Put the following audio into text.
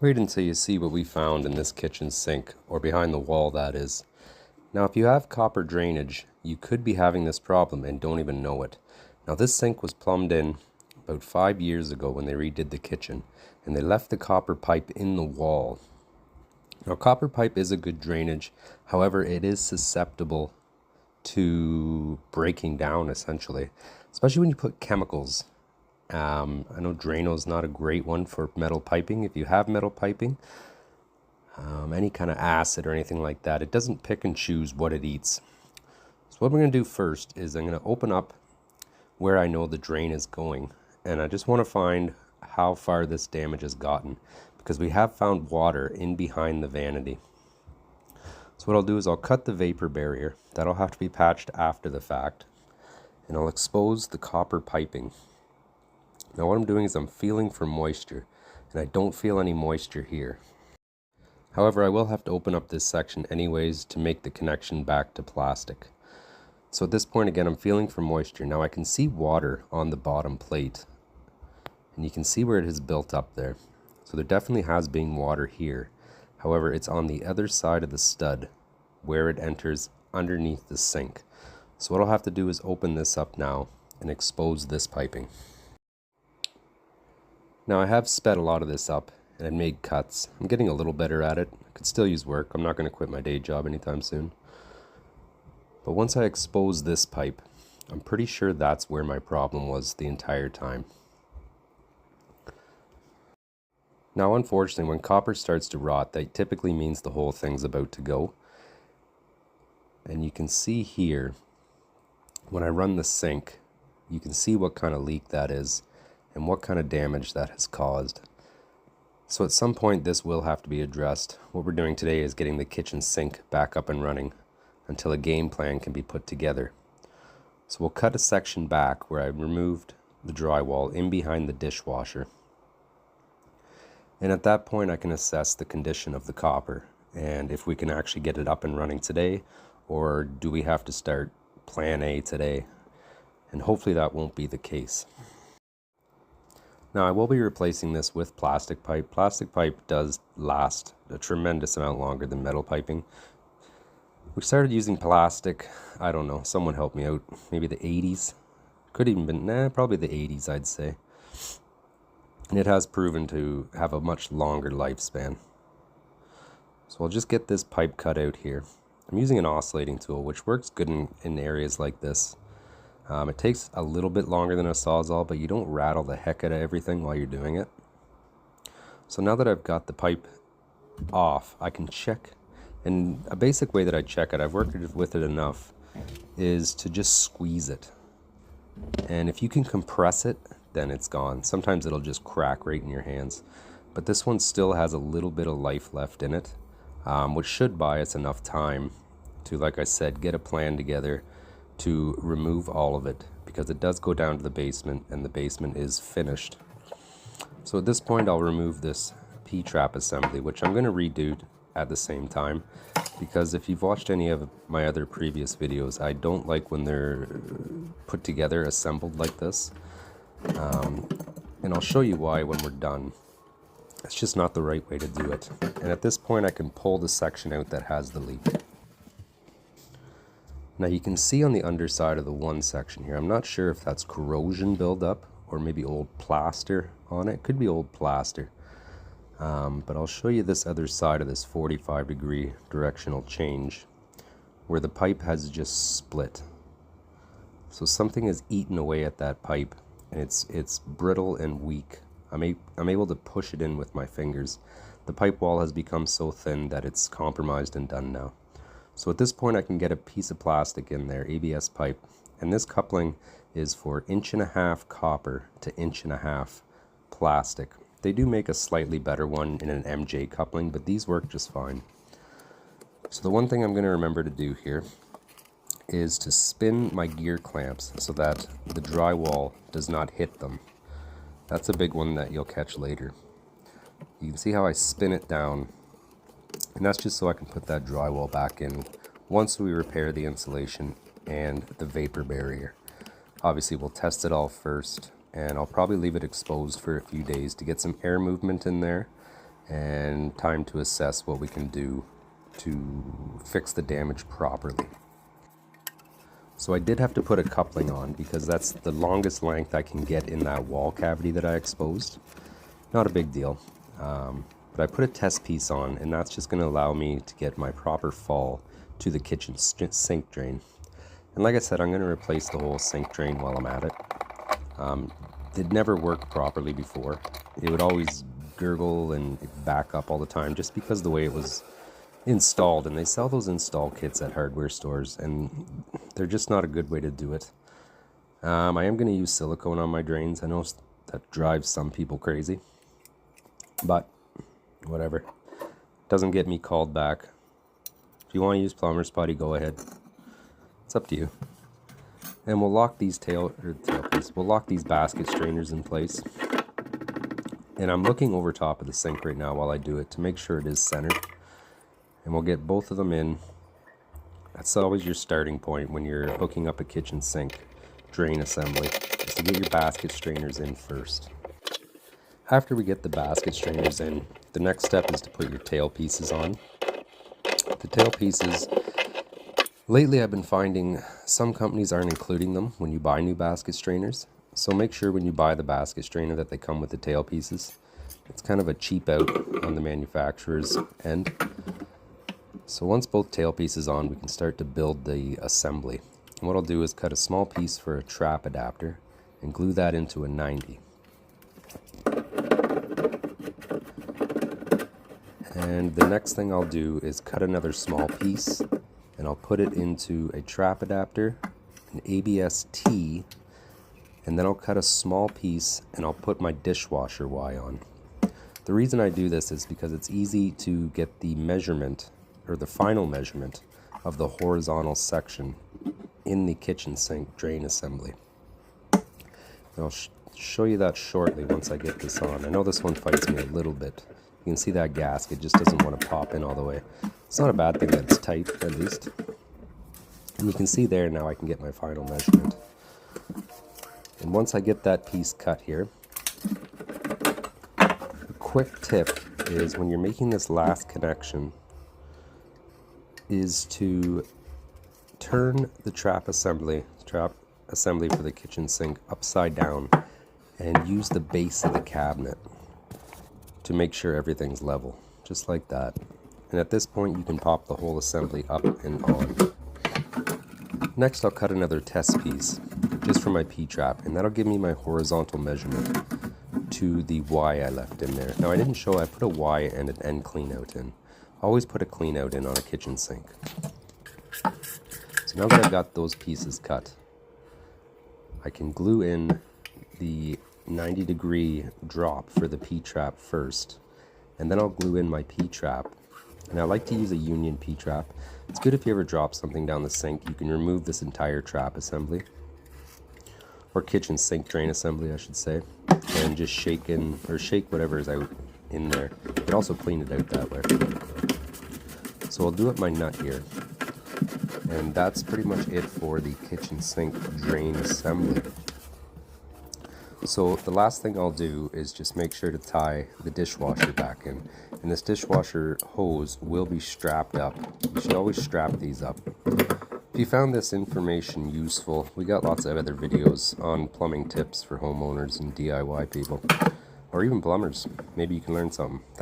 Wait until you see what we found in this kitchen sink, or behind the wall that is. Now if you have copper drainage, you could be having this problem and don't even know it. Now this sink was plumbed in about 5 years ago when they redid the kitchen, and they left the copper pipe in the wall. Now copper pipe is a good drainage, however it is susceptible to breaking down essentially, especially when you put chemicals. I know Drano's not a great one for metal piping. If you have metal piping, any kind of acid or anything like that, it doesn't pick and choose what it eats. So what we're going to do first is I'm going to open up where I know the drain is going, and I just want to find how far this damage has gotten, because we have found water in behind the vanity. So what I'll do is I'll cut the vapor barrier. That'll have to be patched after the fact, and I'll expose the copper piping. Now what I'm doing is I'm feeling for moisture, and I don't feel any moisture here. However, I will have to open up this section anyways to make the connection back to plastic. So at this point again, I'm feeling for moisture. Now I can see water on the bottom plate, and you can see where it has built up there. So there definitely has been water here. However, it's on the other side of the stud where it enters underneath the sink. So what I'll have to do is open this up now and expose this piping. Now I have sped a lot of this up and I made cuts. I'm getting a little better at it. I could still use work. I'm not going to quit my day job anytime soon. But once I expose this pipe, I'm pretty sure that's where my problem was the entire time. Now unfortunately, when copper starts to rot, that typically means the whole thing's about to go. And you can see here, when I run the sink, you can see what kind of leak that is and what kind of damage that has caused. So at some point this will have to be addressed. What we're doing today is getting the kitchen sink back up and running until a game plan can be put together. So we'll cut a section back where I removed the drywall in behind the dishwasher. And at that point I can assess the condition of the copper and if we can actually get it up and running today, or do we have to start plan A today? And hopefully that won't be the case. Now I will be replacing this with plastic pipe. Plastic pipe does last a tremendous amount longer than metal piping. We started using plastic, I don't know, someone help me out, maybe the 80s? Could even been, probably the 80s I'd say. And it has proven to have a much longer lifespan. So I'll just get this pipe cut out here. I'm using an oscillating tool, which works good in areas like this. It takes a little bit longer than a Sawzall, but you don't rattle the heck out of everything while you're doing it. So now that I've got the pipe off, I can check. And a basic way that I check it, I've worked with it enough, is to just squeeze it. And if you can compress it, then it's gone. Sometimes it'll just crack right in your hands. But this one still has a little bit of life left in it, which should buy us enough time to, like I said, get a plan together to remove all of it, because it does go down to the basement and the basement is finished. So at this point I'll remove this P-trap assembly, which I'm going to redo at the same time, because if you've watched any of my other previous videos, I don't like when they're put together assembled like this, and I'll show you why when we're done. It's just not the right way to do it. And at this point I can pull the section out that has the leak. Now you can see on the underside of the one section here, I'm not sure if that's corrosion buildup or maybe old plaster on it. Could be old plaster. But I'll show you this other side of this 45-degree directional change where the pipe has just split. So something has eaten away at that pipe and it's brittle and weak. I'm able to push it in with my fingers. The pipe wall has become so thin that it's compromised and done now. So at this point I can get a piece of plastic in there, ABS pipe, and this coupling is for 1.5 inch copper to 1.5 inch plastic. They do make a slightly better one in an MJ coupling, but these work just fine. So the one thing I'm going to remember to do here is to spin my gear clamps so that the drywall does not hit them. That's a big one that you'll catch later. You can see how I spin it down. And that's just so I can put that drywall back in once we repair the insulation and the vapor barrier. Obviously we'll test it all first, and I'll probably leave it exposed for a few days to get some air movement in there and time to assess what we can do to fix the damage properly. So I did have to put a coupling on because that's the longest length I can get in that wall cavity that I exposed. Not a big deal, but I put a test piece on, and that's just going to allow me to get my proper fall to the kitchen sink drain. And like I said, I'm going to replace the whole sink drain while I'm at it. It never worked properly before. It would always gurgle and back up all the time just because the way it was installed, and they sell those install kits at hardware stores, and they're just not a good way to do it. I am going to use silicone on my drains. I know that drives some people crazy, but whatever. Doesn't get me called back. If you want to use plumber's putty, go ahead. It's up to you. And we'll lock these we'll lock these basket strainers in place. And I'm looking over top of the sink right now while I do it to make sure it is centered. And we'll get both of them in. That's always your starting point when you're hooking up a kitchen sink drain assembly, is to get your basket strainers in first. After we get the basket strainers in, the next step is to put your tail pieces on. The tail pieces, lately I've been finding some companies aren't including them when you buy new basket strainers. So make sure when you buy the basket strainer that they come with the tail pieces. It's kind of a cheap out on the manufacturer's end. So once both tail pieces on, we can start to build the assembly. And what I'll do is cut a small piece for a trap adapter and glue that into a 90. And the next thing I'll do is cut another small piece, and I'll put it into a trap adapter, an ABS-T, and then I'll cut a small piece and I'll put my dishwasher Y on. The reason I do this is because it's easy to get the measurement, or the final measurement, of the horizontal section in the kitchen sink drain assembly. And I'll show you that shortly once I get this on. I know this one fights me a little bit. You can see that gasket just doesn't want to pop in all the way. It's not a bad thing that it's tight, at least. And you can see there now I can get my final measurement. And once I get that piece cut here, a quick tip is when you're making this last connection is to turn the trap assembly for the kitchen sink upside down and use the base of the cabinet to make sure everything's level, just like that. And at this point you can pop the whole assembly up and on. Next I'll cut another test piece just for my P-trap, and that'll give me my horizontal measurement to the Y I left in there. Now I didn't show, I put a Y and an end clean out in. Always put a clean out in on a kitchen sink. So now that I've got those pieces cut, I can glue in the 90-degree drop for the P-trap first, and then I'll glue in my P-trap. And I like to use a union P-trap. It's good if you ever drop something down the sink. You can remove this entire trap assembly, or kitchen sink drain assembly I should say, and just shake whatever is out in there. You can also clean it out that way. So I'll do up my nut here, and that's pretty much it for the kitchen sink drain assembly. So the last thing I'll do is just make sure to tie the dishwasher back in. And this dishwasher hose will be strapped up. You should always strap these up. If you found this information useful, we got lots of other videos on plumbing tips for homeowners and DIY people, or even plumbers. Maybe you can learn something. Thanks.